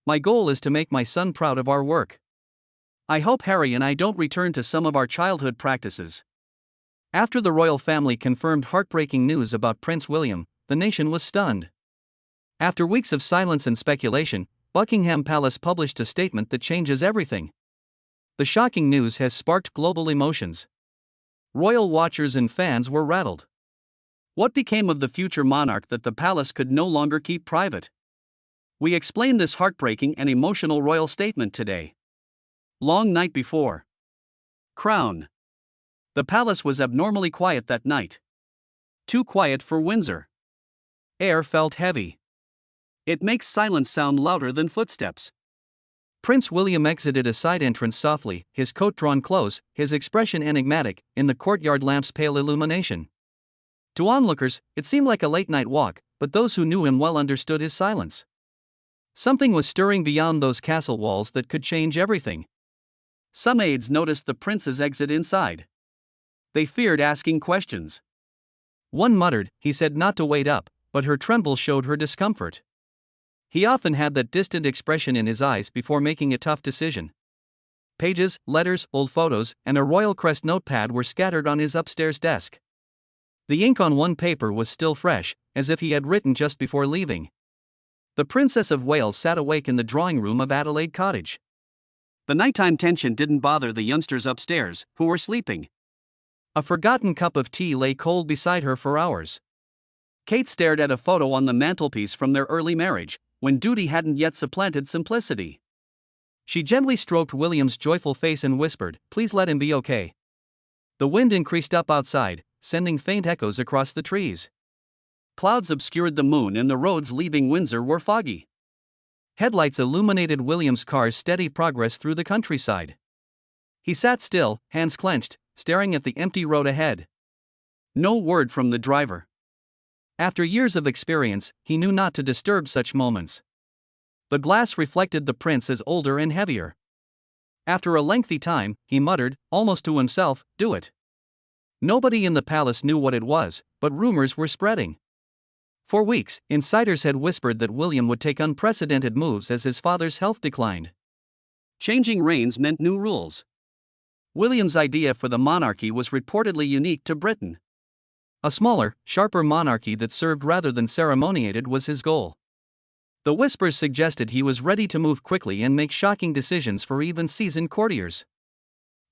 My goal is to make my son proud of our work. I hope Harry and I don't return to some of our childhood practices." After the royal family confirmed heartbreaking news about Prince William, the nation was stunned. After weeks of silence and speculation, Buckingham Palace published a statement that changes everything. The shocking news has sparked global emotions. Royal watchers and fans were rattled. What became of the future monarch that the palace could no longer keep private? We explain this heartbreaking and emotional royal statement today. Long night before. Crown. The palace was abnormally quiet that night. Too quiet for Windsor. Air felt heavy. It makes silence sound louder than footsteps. Prince William exited a side entrance softly, his coat drawn close, his expression enigmatic, in the courtyard lamp's pale illumination. To onlookers, it seemed like a late-night walk, but those who knew him well understood his silence. Something was stirring beyond those castle walls that could change everything. Some aides noticed the prince's exit inside. They feared asking questions. One muttered, he said not to wait up, but her tremble showed her discomfort. He often had that distant expression in his eyes before making a tough decision. Pages, letters, old photos, and a royal crest notepad were scattered on his upstairs desk. The ink on one paper was still fresh, as if he had written just before leaving. The Princess of Wales sat awake in the drawing room of Adelaide Cottage. The nighttime tension didn't bother the youngsters upstairs, who were sleeping. A forgotten cup of tea lay cold beside her for hours. Kate stared at a photo on the mantelpiece from their early marriage, when duty hadn't yet supplanted simplicity. She gently stroked William's joyful face and whispered, "Please let him be okay." The wind increased up outside, sending faint echoes across the trees. Clouds obscured the moon and the roads leaving Windsor were foggy. Headlights illuminated William's car's steady progress through the countryside. He sat still, hands clenched, staring at the empty road ahead. No word from the driver. After years of experience, he knew not to disturb such moments. The glass reflected the prince as older and heavier. After a lengthy time, he muttered, almost to himself, "Do it." Nobody in the palace knew what it was, but rumors were spreading. For weeks, insiders had whispered that William would take unprecedented moves as his father's health declined. Changing reigns meant new rules. William's idea for the monarchy was reportedly unique to Britain. A smaller, sharper monarchy that served rather than ceremoniated was his goal. The whispers suggested he was ready to move quickly and make shocking decisions for even seasoned courtiers.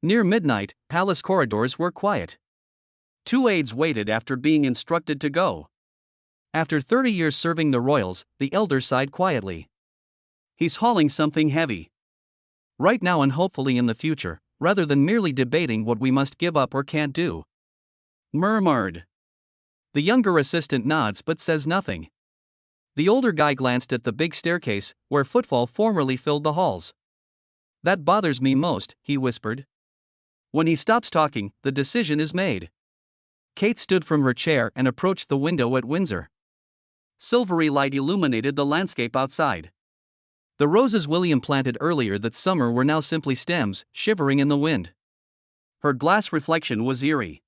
Near midnight, palace corridors were quiet. 2 aides waited after being instructed to go. After 30 years serving the royals, the elder sighed quietly. He's hauling something heavy. Right now and hopefully in the future, rather than merely debating what we must give up or can't do. Murmured. The younger assistant nods but says nothing. The older guy glanced at the big staircase, where footfall formerly filled the halls. "That bothers me most," he whispered. "When he stops talking, the decision is made." Kate stood from her chair and approached the window at Windsor. Silvery light illuminated the landscape outside. The roses William planted earlier that summer were now simply stems, shivering in the wind. Her glass reflection was eerie.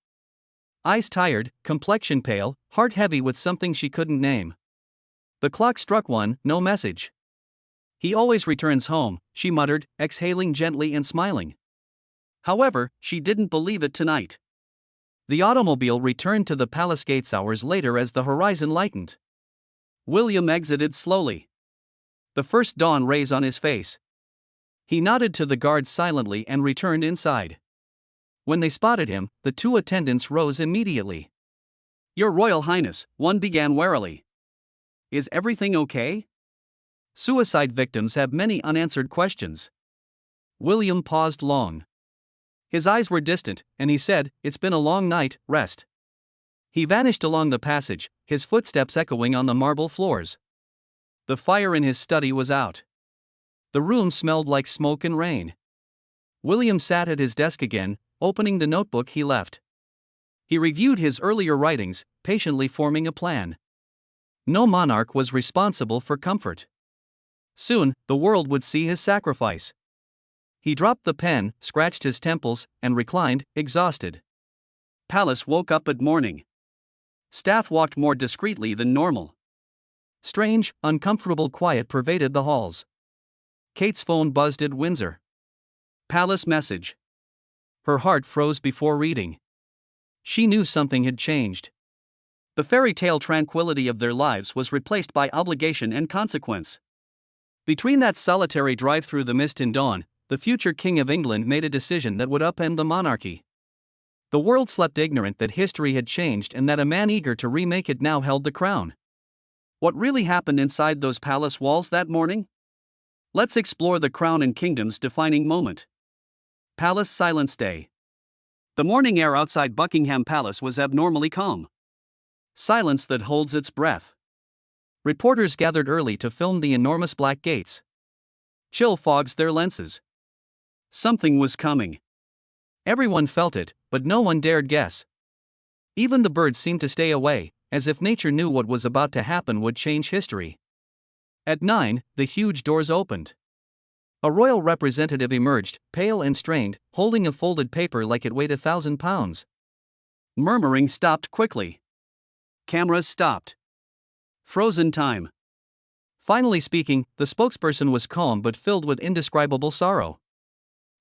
Eyes tired, complexion pale, heart heavy with something she couldn't name. The clock struck 1, no message. "He always returns home," she muttered, exhaling gently and smiling. However, she didn't believe it tonight. The automobile returned to the palace gates hours later as the horizon lightened. William exited slowly. The first dawn rays on his face. He nodded to the guards silently and returned inside. When they spotted him, the 2 attendants rose immediately. "Your Royal Highness," one began warily. "Is everything okay?" Suicide victims have many unanswered questions. William paused long. His eyes were distant, and he said, "It's been a long night, rest." He vanished along the passage, his footsteps echoing on the marble floors. The fire in his study was out. The room smelled like smoke and rain. William sat at his desk again, opening the notebook he left. He reviewed his earlier writings, patiently forming a plan. No monarch was responsible for comfort. Soon, the world would see his sacrifice. He dropped the pen, scratched his temples, and reclined, exhausted. Palace woke up at morning. Staff walked more discreetly than normal. Strange, uncomfortable quiet pervaded the halls. Kate's phone buzzed at Windsor. Palace message. Her heart froze before reading. She knew something had changed. The fairy tale tranquility of their lives was replaced by obligation and consequence. Between that solitary drive through the mist and dawn, the future King of England made a decision that would upend the monarchy. The world slept ignorant that history had changed and that a man eager to remake it now held the crown. What really happened inside those palace walls that morning? Let's explore the Crown and Kingdom's defining moment. Palace Silence Day. The morning air outside Buckingham Palace was abnormally calm. Silence that holds its breath. Reporters gathered early to film the enormous black gates. Chill fogs their lenses. Something was coming. Everyone felt it, but no one dared guess. Even the birds seemed to stay away, as if nature knew what was about to happen would change history. At 9, the huge doors opened. A royal representative emerged, pale and strained, holding a folded paper like it weighed 1,000 pounds. Murmuring stopped quickly. Cameras stopped. Frozen time. Finally speaking, the spokesperson was calm but filled with indescribable sorrow.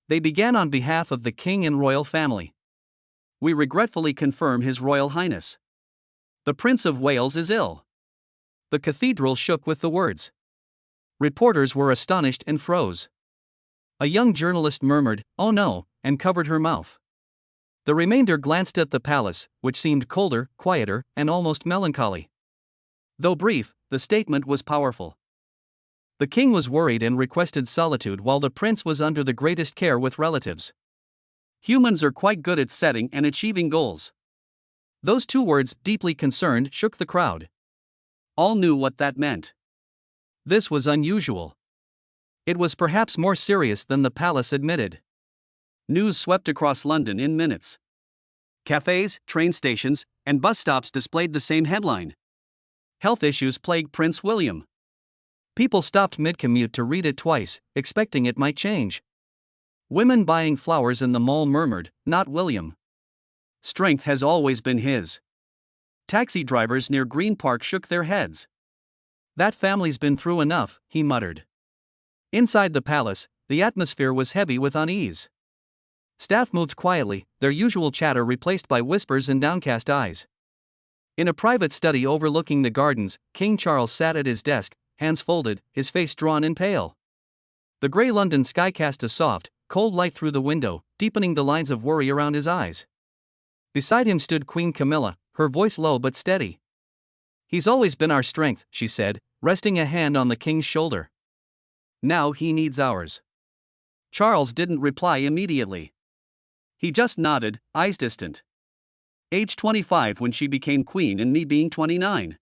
They began on behalf of the king and royal family. We regretfully confirm His Royal Highness. The Prince of Wales is ill. The cathedral shook with the words. Reporters were astonished and froze. A young journalist murmured, "Oh no," and covered her mouth. The remainder glanced at the palace, which seemed colder, quieter, and almost melancholy. Though brief, the statement was powerful. The king was worried and requested solitude while the prince was under the greatest care with relatives. Humans are quite good at setting and achieving goals. Those two words, deeply concerned, shook the crowd. All knew what that meant. This was unusual. It was perhaps more serious than the palace admitted. News swept across London in minutes. Cafes, train stations, and bus stops displayed the same headline. Health issues plague Prince William. People stopped mid-commute to read it twice, expecting it might change. Women buying flowers in the mall murmured, "Not William." Strength has always been his. Taxi drivers near Green Park shook their heads. That family's been through enough, he muttered. Inside the palace, the atmosphere was heavy with unease. Staff moved quietly, their usual chatter replaced by whispers and downcast eyes. In a private study overlooking the gardens, King Charles sat at his desk, hands folded, his face drawn and pale. The grey London sky cast a soft, cold light through the window, deepening the lines of worry around his eyes. Beside him stood Queen Camilla, her voice low but steady. "He's always been our strength," she said, resting a hand on the king's shoulder. "Now he needs ours." Charles didn't reply immediately. He just nodded, eyes distant. Age 25 when she became queen and me being 29.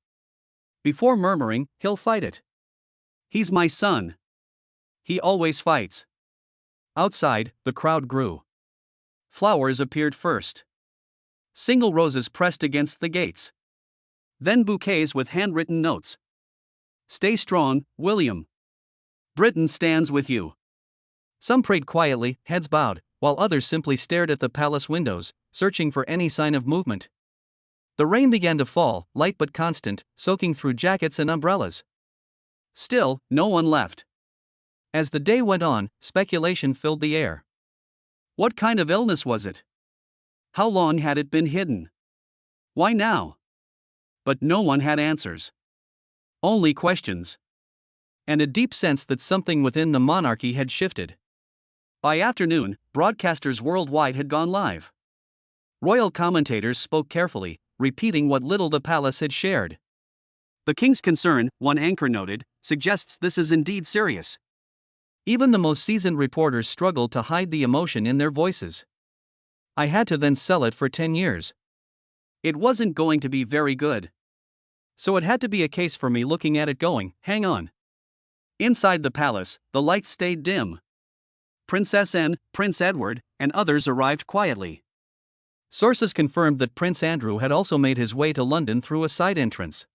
Before murmuring, "He'll fight it. He's my son. He always fights." Outside, the crowd grew. Flowers appeared first. Single roses pressed against the gates. Then bouquets with handwritten notes. "Stay strong, William. Britain stands with you." Some prayed quietly, heads bowed, while others simply stared at the palace windows, searching for any sign of movement. The rain began to fall, light but constant, soaking through jackets and umbrellas. Still, no one left. As the day went on, speculation filled the air. What kind of illness was it? How long had it been hidden? Why now? But no one had answers. Only questions. And a deep sense that something within the monarchy had shifted. By afternoon, broadcasters worldwide had gone live. Royal commentators spoke carefully, repeating what little the palace had shared. "The king's concern," one anchor noted, "suggests this is indeed serious." Even the most seasoned reporters struggled to hide the emotion in their voices. "I had to then sell it for 10 years. It wasn't going to be very good. So it had to be a case for me looking at it going, hang on." Inside the palace, the lights stayed dim. Princess Anne, Prince Edward, and others arrived quietly. Sources confirmed that Prince Andrew had also made his way to London through a side entrance.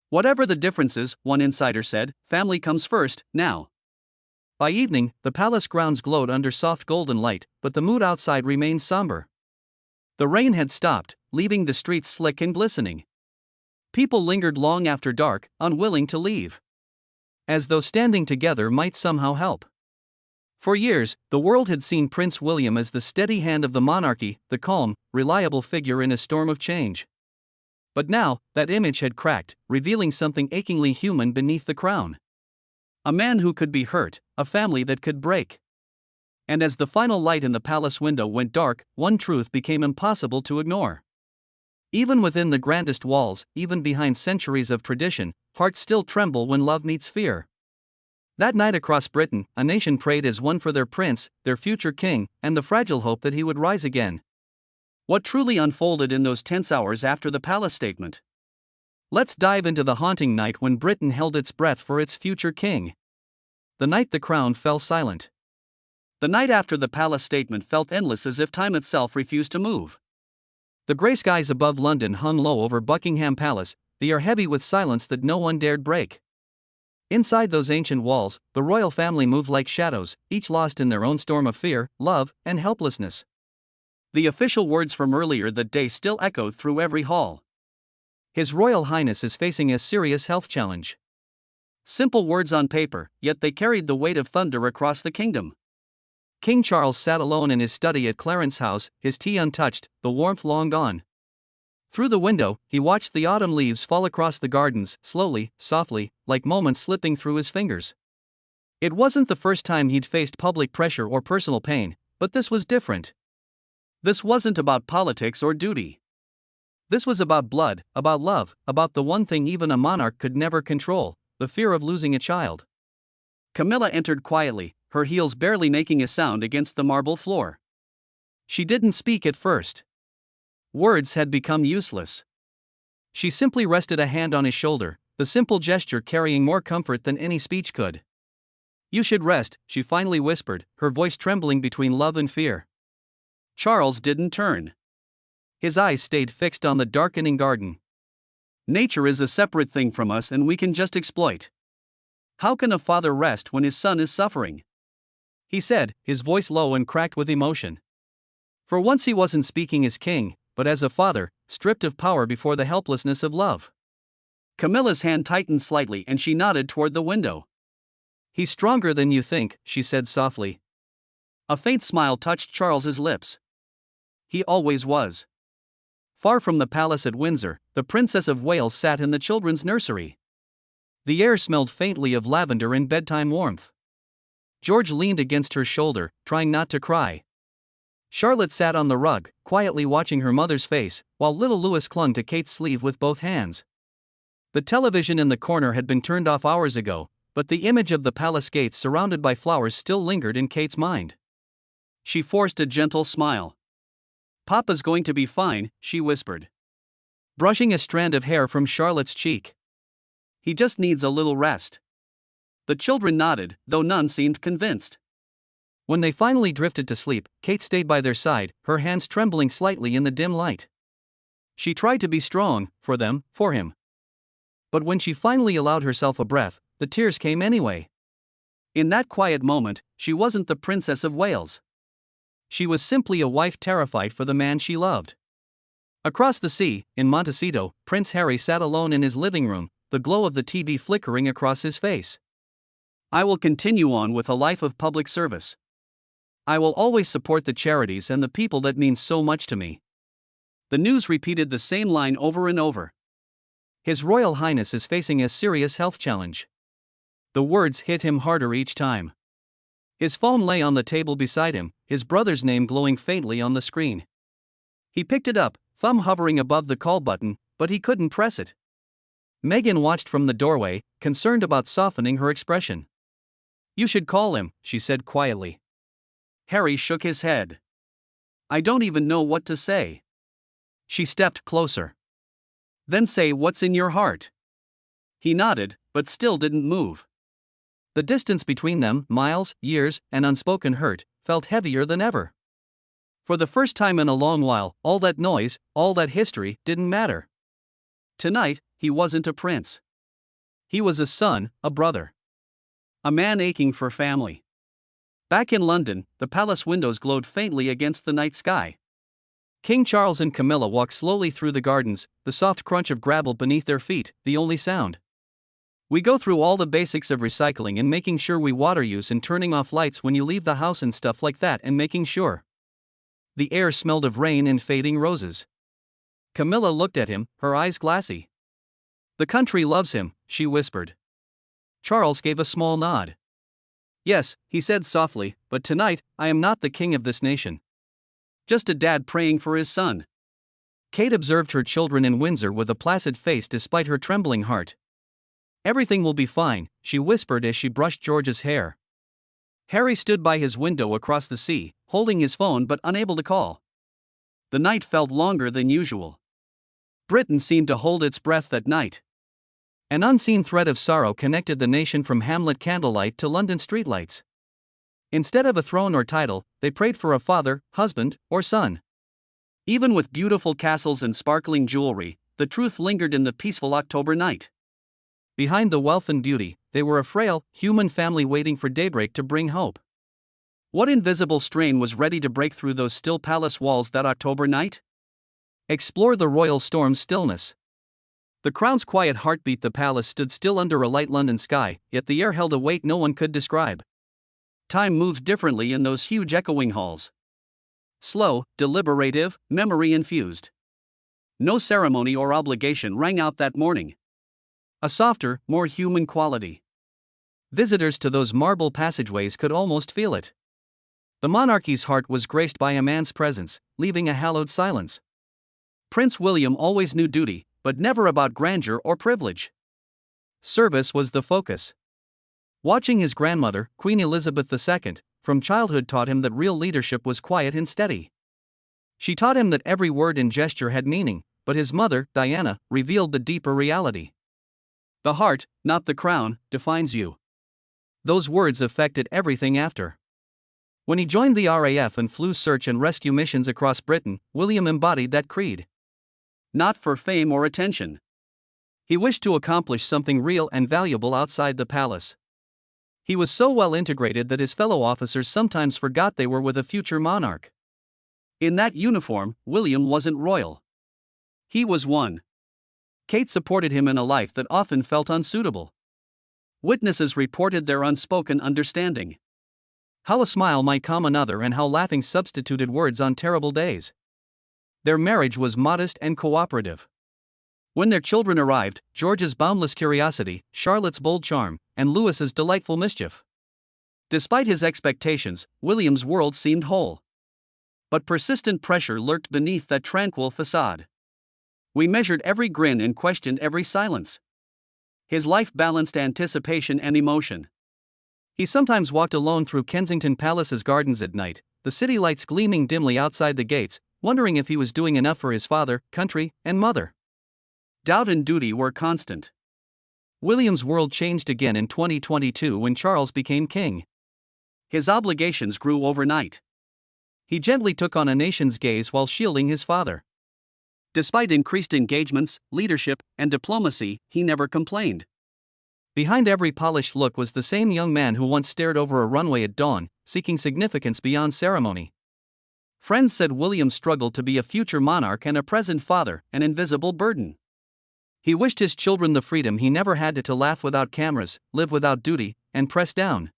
"Whatever the differences," one insider said, "family comes first, now." By evening, the palace grounds glowed under soft golden light, but the mood outside remained somber. The rain had stopped, leaving the streets slick and glistening. People lingered long after dark, unwilling to leave. as though standing together might somehow help. For years, the world had seen Prince William as the steady hand of the monarchy, the calm, reliable figure in a storm of change. But now, that image had cracked, revealing something achingly human beneath the crown. A man who could be hurt, a family that could break. And as the final light in the palace window went dark, one truth became impossible to ignore. Even within the grandest walls, even behind centuries of tradition, hearts still tremble when love meets fear. That night across Britain, a nation prayed as one for their prince, their future king, and the fragile hope that he would rise again. What truly unfolded in those tense hours after the palace statement? Let's dive into the haunting night when Britain held its breath for its future king. The night the crown fell silent. The night after the palace statement felt endless, as if time itself refused to move. The grey skies above London hung low over Buckingham Palace, the air heavy with silence that no one dared break. Inside those ancient walls, the royal family moved like shadows, each lost in their own storm of fear, love, and helplessness. The official words from earlier that day still echoed through every hall. His Royal Highness is facing a serious health challenge. Simple words on paper, yet they carried the weight of thunder across the kingdom. King Charles sat alone in his study at Clarence House, his tea untouched, the warmth long gone. Through the window, he watched the autumn leaves fall across the gardens, slowly, softly, like moments slipping through his fingers. It wasn't the first time he'd faced public pressure or personal pain, but this was different. This wasn't about politics or duty. This was about blood, about love, about the one thing even a monarch could never control, the fear of losing a child. Camilla entered quietly, her heels barely making a sound against the marble floor. She didn't speak at first. Words had become useless. She simply rested a hand on his shoulder, the simple gesture carrying more comfort than any speech could. "You should rest," she finally whispered, her voice trembling between love and fear. Charles didn't turn. His eyes stayed fixed on the darkening garden. "Nature is a separate thing from us and we can just exploit. How can a father rest when his son is suffering?" he said, his voice low and cracked with emotion. For once he wasn't speaking as king, but as a father, stripped of power before the helplessness of love. Camilla's hand tightened slightly and she nodded toward the window. "He's stronger than you think," she said softly. A faint smile touched Charles's lips. He always was. Far from the palace at Windsor, the Princess of Wales sat in the children's nursery. The air smelled faintly of lavender and bedtime warmth. George leaned against her shoulder, trying not to cry. Charlotte sat on the rug, quietly watching her mother's face, while little Louis clung to Kate's sleeve with both hands. The television in the corner had been turned off hours ago, but the image of the palace gates surrounded by flowers still lingered in Kate's mind. She forced a gentle smile. "Papa's going to be fine," she whispered, brushing a strand of hair from Charlotte's cheek. "He just needs a little rest." The children nodded, though none seemed convinced. When they finally drifted to sleep, Kate stayed by their side, her hands trembling slightly in the dim light. She tried to be strong, for them, for him. But when she finally allowed herself a breath, the tears came anyway. In that quiet moment, she wasn't the Princess of Wales. She was simply a wife terrified for the man she loved. Across the sea, in Montecito, Prince Harry sat alone in his living room, the glow of the TV flickering across his face. "I will continue on with a life of public service. I will always support the charities and the people that mean so much to me." The news repeated the same line over and over. "His Royal Highness is facing a serious health challenge." The words hit him harder each time. His phone lay on the table beside him, his brother's name glowing faintly on the screen. He picked it up, thumb hovering above the call button, but he couldn't press it. Meghan watched from the doorway, concerned about softening her expression. "You should call him," she said quietly. Harry shook his head. "I don't even know what to say." She stepped closer. "Then say what's in your heart." He nodded, but still didn't move. The distance between them, miles, years, and unspoken hurt, felt heavier than ever. For the first time in a long while, all that noise, all that history, didn't matter. Tonight, he wasn't a prince. He was a son, a brother. A man aching for family. Back in London, the palace windows glowed faintly against the night sky. King Charles and Camilla walked slowly through the gardens, the soft crunch of gravel beneath their feet, the only sound. We go through all the basics of recycling and making sure we water use and turning off lights when you leave the house and stuff like that, and making sure. The air smelled of rain and fading roses. Camilla looked at him, her eyes glassy. The country loves him, she whispered. Charles gave a small nod. Yes, he said softly, but tonight, I am not the king of this nation. Just a dad praying for his son. Kate observed her children in Windsor with a placid face despite her trembling heart. Everything will be fine, she whispered as she brushed George's hair. Harry stood by his window across the sea, holding his phone but unable to call. The night felt longer than usual. Britain seemed to hold its breath that night. An unseen thread of sorrow connected the nation from Hamlet candlelight to London streetlights. Instead of a throne or title, they prayed for a father, husband, or son. Even with beautiful castles and sparkling jewelry, the truth lingered in the peaceful October night. Behind the wealth and beauty, they were a frail, human family waiting for daybreak to bring hope. What invisible strain was ready to break through those still palace walls that October night? Explore the royal storm's stillness. The crown's quiet heartbeat. The palace stood still under a light London sky, yet the air held a weight no one could describe. Time moved differently in those huge echoing halls. Slow, deliberative, memory-infused. No ceremony or obligation rang out that morning. A softer, more human quality. Visitors to those marble passageways could almost feel it. The monarchy's heart was graced by a man's presence, leaving a hallowed silence. Prince William always knew duty, but never about grandeur or privilege. Service was the focus. Watching his grandmother, Queen Elizabeth II, from childhood taught him that real leadership was quiet and steady. She taught him that every word and gesture had meaning, but his mother, Diana, revealed the deeper reality. The heart, not the crown, defines you. Those words affected everything after. When he joined the RAF and flew search and rescue missions across Britain, William embodied that creed. Not for fame or attention. He wished to accomplish something real and valuable outside the palace. He was so well integrated that his fellow officers sometimes forgot they were with a future monarch. In that uniform, William wasn't royal. He was one. Kate supported him in a life that often felt unsuitable. Witnesses reported their unspoken understanding. How a smile might calm another and how laughing substituted words on terrible days. Their marriage was modest and cooperative. When their children arrived, George's boundless curiosity, Charlotte's bold charm, and Louis's delightful mischief. Despite his expectations, William's world seemed whole. But persistent pressure lurked beneath that tranquil facade. We measured every grin and questioned every silence. His life balanced anticipation and emotion. He sometimes walked alone through Kensington Palace's gardens at night, the city lights gleaming dimly outside the gates, wondering if he was doing enough for his father, country, and mother. Doubt and duty were constant. William's world changed again in 2022 when Charles became king. His obligations grew overnight. He gently took on a nation's gaze while shielding his father. Despite increased engagements, leadership, and diplomacy, he never complained. Behind every polished look was the same young man who once stared over a runway at dawn, seeking significance beyond ceremony. Friends said William struggled to be a future monarch and a present father, an invisible burden. He wished his children the freedom he never had to laugh without cameras, live without duty, and press down.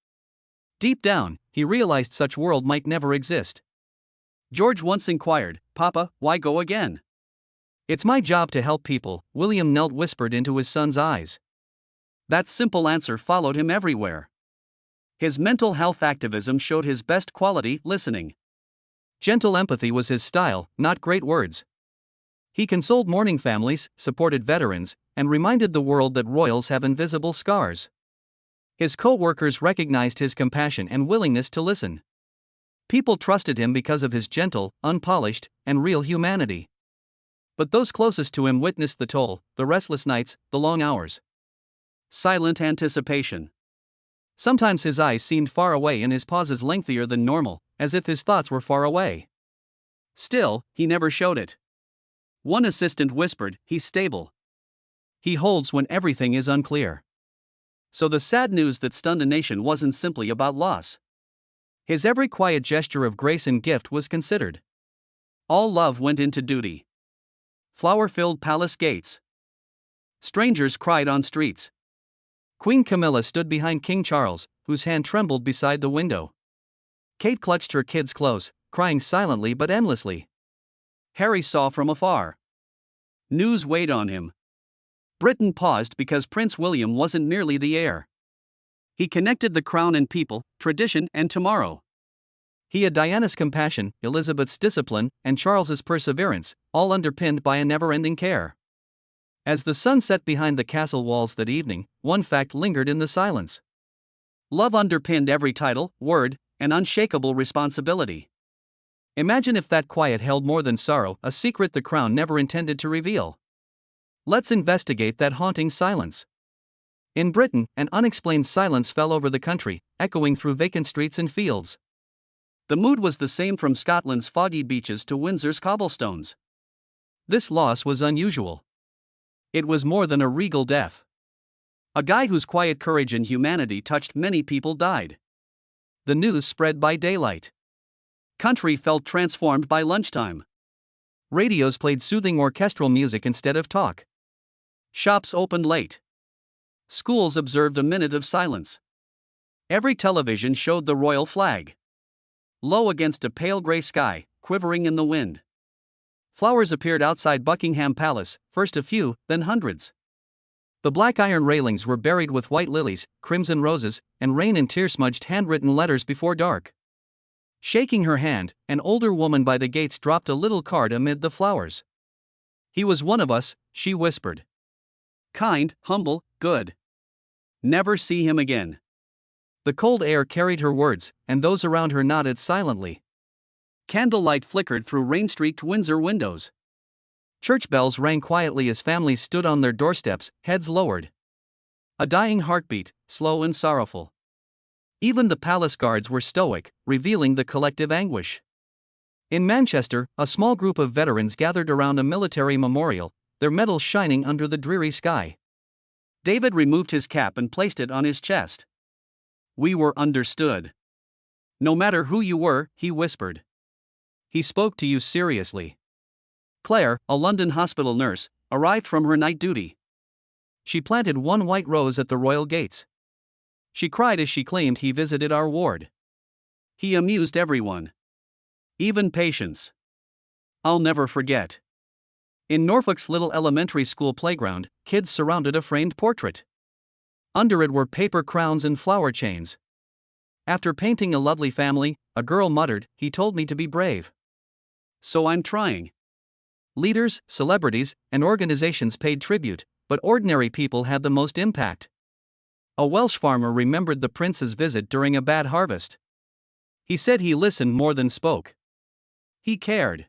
Deep down, he realized such world might never exist. George once inquired, "Papa, why go again?" "It's my job to help people," William Nelt whispered into his son's eyes. That simple answer followed him everywhere. His mental health activism showed his best quality, listening. Gentle empathy was his style, not great words. He consoled mourning families, supported veterans, and reminded the world that royals have invisible scars. His co-workers recognized his compassion and willingness to listen. People trusted him because of his gentle, unpolished, and real humanity. But those closest to him witnessed the toll, the restless nights, the long hours. Silent anticipation. Sometimes his eyes seemed far away and his pauses lengthier than normal, as if his thoughts were far away. Still, he never showed it. One assistant whispered, "He's stable. He holds when everything is unclear." So the sad news that stunned a nation wasn't simply about loss. His every quiet gesture of grace and gift was considered. All love went into duty. Flower-filled palace gates. Strangers cried on streets. Queen Camilla stood behind King Charles, whose hand trembled beside the window. Kate clutched her kids close, crying silently but endlessly. Harry saw from afar. News weighed on him. Britain paused because Prince William wasn't merely the heir. He connected the crown and people, tradition and tomorrow. He had Diana's compassion, Elizabeth's discipline, and Charles's perseverance, all underpinned by a never-ending care. As the sun set behind the castle walls that evening, one fact lingered in the silence. Love underpinned every title, word, and unshakable responsibility. Imagine if that quiet held more than sorrow, a secret the crown never intended to reveal. Let's investigate that haunting silence. In Britain, an unexplained silence fell over the country, echoing through vacant streets and fields. The mood was the same from Scotland's foggy beaches to Windsor's cobblestones. This loss was unusual. It was more than a regal death. A guy whose quiet courage and humanity touched many people died. The news spread by daylight. Country felt transformed by lunchtime. Radios played soothing orchestral music instead of talk. Shops opened late. Schools observed a minute of silence. Every television showed the royal flag. Low against a pale gray sky, quivering in the wind. Flowers appeared outside Buckingham Palace, first a few, then hundreds. The black iron railings were buried with white lilies, crimson roses, and rain and tear-smudged handwritten letters before dark. Shaking her hand, an older woman by the gates dropped a little card amid the flowers. "He was one of us," she whispered. "Kind, humble, good. Never see him again." The cold air carried her words, and those around her nodded silently. Candlelight flickered through rain-streaked Windsor windows. Church bells rang quietly as families stood on their doorsteps, heads lowered. A dying heartbeat, slow and sorrowful. Even the palace guards were stoic, revealing the collective anguish. In Manchester, a small group of veterans gathered around a military memorial, their medals shining under the dreary sky. David removed his cap and placed it on his chest. "We were understood. No matter who you were," he whispered. He spoke to you seriously. Claire, a London hospital nurse, arrived from her night duty. She planted one white rose at the royal gates. She cried as she claimed he visited our ward. He amused everyone. Even patients. I'll never forget. In Norfolk's little elementary school playground, kids surrounded a framed portrait. Under it were paper crowns and flower chains. After painting a lovely family, a girl muttered, "He told me to be brave. So I'm trying." Leaders, celebrities, and organizations paid tribute, but ordinary people had the most impact. A Welsh farmer remembered the prince's visit during a bad harvest. He said he listened more than spoke. He cared.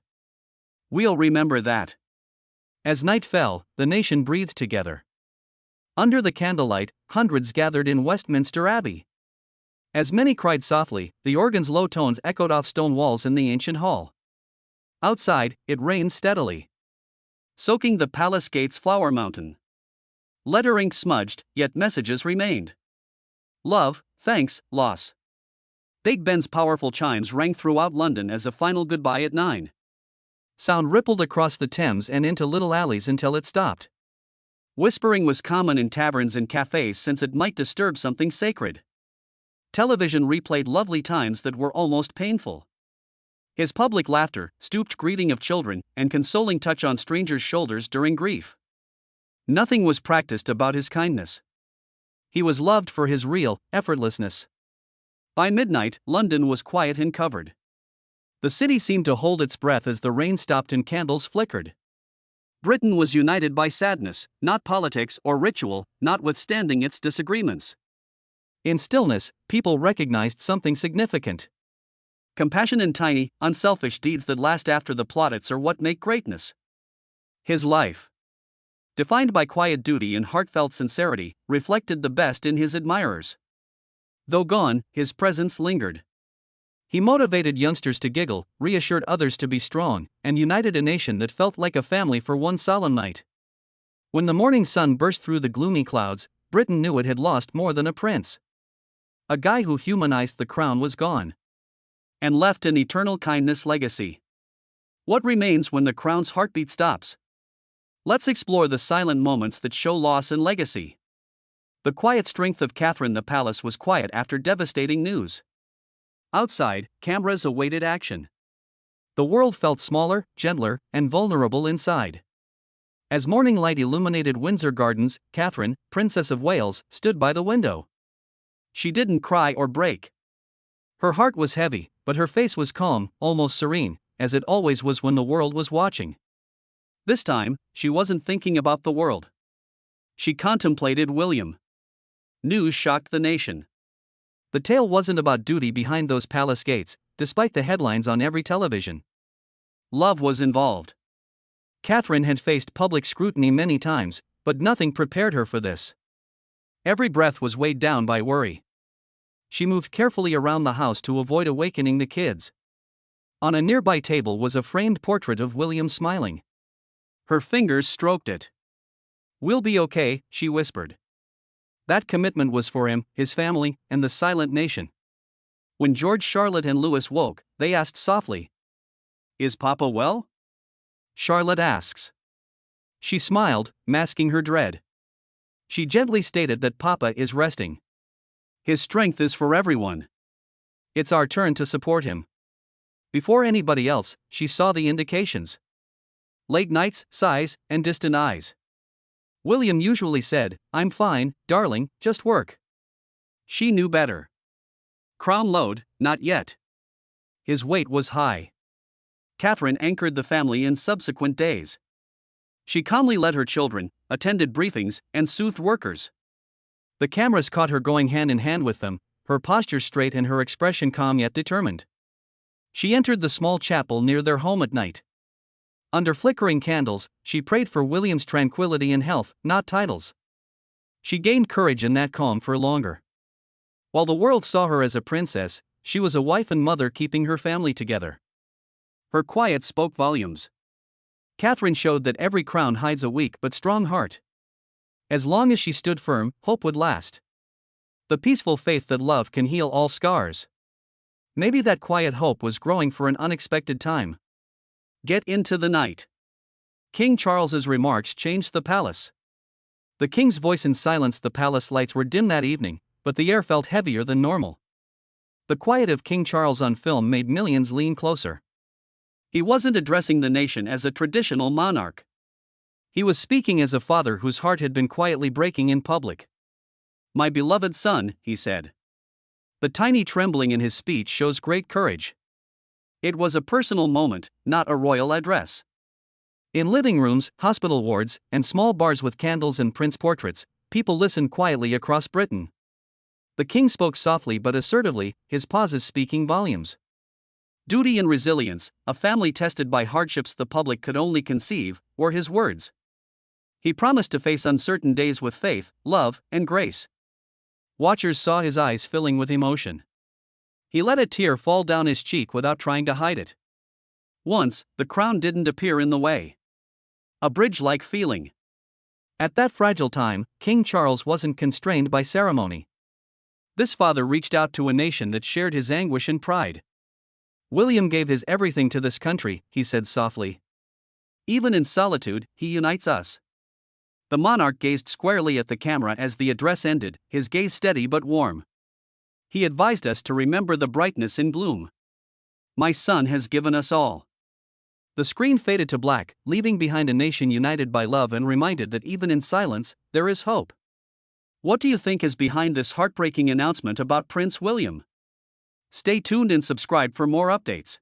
We'll remember that. As night fell, the nation breathed together. Under the candlelight, hundreds gathered in Westminster Abbey. As many cried softly, the organ's low tones echoed off stone walls in the ancient hall. Outside, it rained steadily, soaking the palace gate's flower mountain. Letter ink smudged, yet messages remained. Love, thanks, loss. Big Ben's powerful chimes rang throughout London as a final goodbye at 9. Sound rippled across the Thames and into little alleys until it stopped. Whispering was common in taverns and cafes since it might disturb something sacred. Television replayed lovely times that were almost painful. His public laughter, stooped greeting of children, and consoling touch on strangers' shoulders during grief. Nothing was practiced about his kindness. He was loved for his real, effortlessness. By midnight, London was quiet and covered. The city seemed to hold its breath as the rain stopped and candles flickered. Britain was united by sadness, not politics or ritual, notwithstanding its disagreements. In stillness, people recognized something significant. Compassion in tiny, unselfish deeds that last after the plaudits are what make greatness. His life, defined by quiet duty and heartfelt sincerity, reflected the best in his admirers. Though gone, his presence lingered. He motivated youngsters to giggle, reassured others to be strong, and united a nation that felt like a family for one solemn night. When the morning sun burst through the gloomy clouds, Britain knew it had lost more than a prince. A guy who humanized the crown was gone. And left an eternal kindness legacy. What remains when the crown's heartbeat stops? Let's explore the silent moments that show loss and legacy. The quiet strength of Catherine. The palace was quiet after devastating news. Outside, cameras awaited action. The world felt smaller, gentler, and vulnerable inside. As morning light illuminated Windsor Gardens, Catherine, Princess of Wales, stood by the window. She didn't cry or break. Her heart was heavy, but her face was calm, almost serene, as it always was when the world was watching. This time, she wasn't thinking about the world. She contemplated William. News shocked the nation. The tale wasn't about duty behind those palace gates, despite the headlines on every television. Love was involved. Catherine had faced public scrutiny many times, but nothing prepared her for this. Every breath was weighed down by worry. She moved carefully around the house to avoid awakening the kids. On a nearby table was a framed portrait of William smiling. Her fingers stroked it. "We'll be okay," she whispered. That commitment was for him, his family, and the silent nation. When George, Charlotte, and Louis woke, they asked softly, "Is Papa well?" Charlotte asks. She smiled, masking her dread. She gently stated that Papa is resting. His strength is for everyone. It's our turn to support him. Before anybody else, she saw the indications. Late nights, sighs, and distant eyes. William usually said, "I'm fine, darling, just work." She knew better. Crown load, not yet. His weight was high. Catherine anchored the family in subsequent days. She calmly led her children, attended briefings, and soothed workers. The cameras caught her going hand in hand with them, her posture straight and her expression calm yet determined. She entered the small chapel near their home at night. Under flickering candles, she prayed for William's tranquility and health, not titles. She gained courage in that calm for longer. While the world saw her as a princess, she was a wife and mother keeping her family together. Her quiet spoke volumes. Catherine showed that every crown hides a weak but strong heart. As long as she stood firm, hope would last. The peaceful faith that love can heal all scars. Maybe that quiet hope was growing for an unexpected time. Get into the night. King Charles's remarks changed the palace. The king's voice silenced the palace. Lights were dim that evening, but the air felt heavier than normal. The quiet of King Charles on film made millions lean closer. He wasn't addressing the nation as a traditional monarch. He was speaking as a father whose heart had been quietly breaking in public. "My beloved son," he said. The tiny trembling in his speech shows great courage. It was a personal moment, not a royal address. In living rooms, hospital wards, and small bars with candles and prince portraits, people listened quietly across Britain. The king spoke softly but assertively, his pauses speaking volumes. Duty and resilience, a family tested by hardships the public could only conceive, were his words. He promised to face uncertain days with faith, love, and grace. Watchers saw his eyes filling with emotion. He let a tear fall down his cheek without trying to hide it. Once, the crown didn't appear in the way. A bridge-like feeling. At that fragile time, King Charles wasn't constrained by ceremony. This father reached out to a nation that shared his anguish and pride. "William gave his everything to this country," he said softly. "Even in solitude, he unites us." The monarch gazed squarely at the camera as the address ended, his gaze steady but warm. He advised us to remember the brightness in gloom. "My son has given us all." The screen faded to black, leaving behind a nation united by love and reminded that even in silence, there is hope. What do you think is behind this heartbreaking announcement about Prince William? Stay tuned and subscribe for more updates.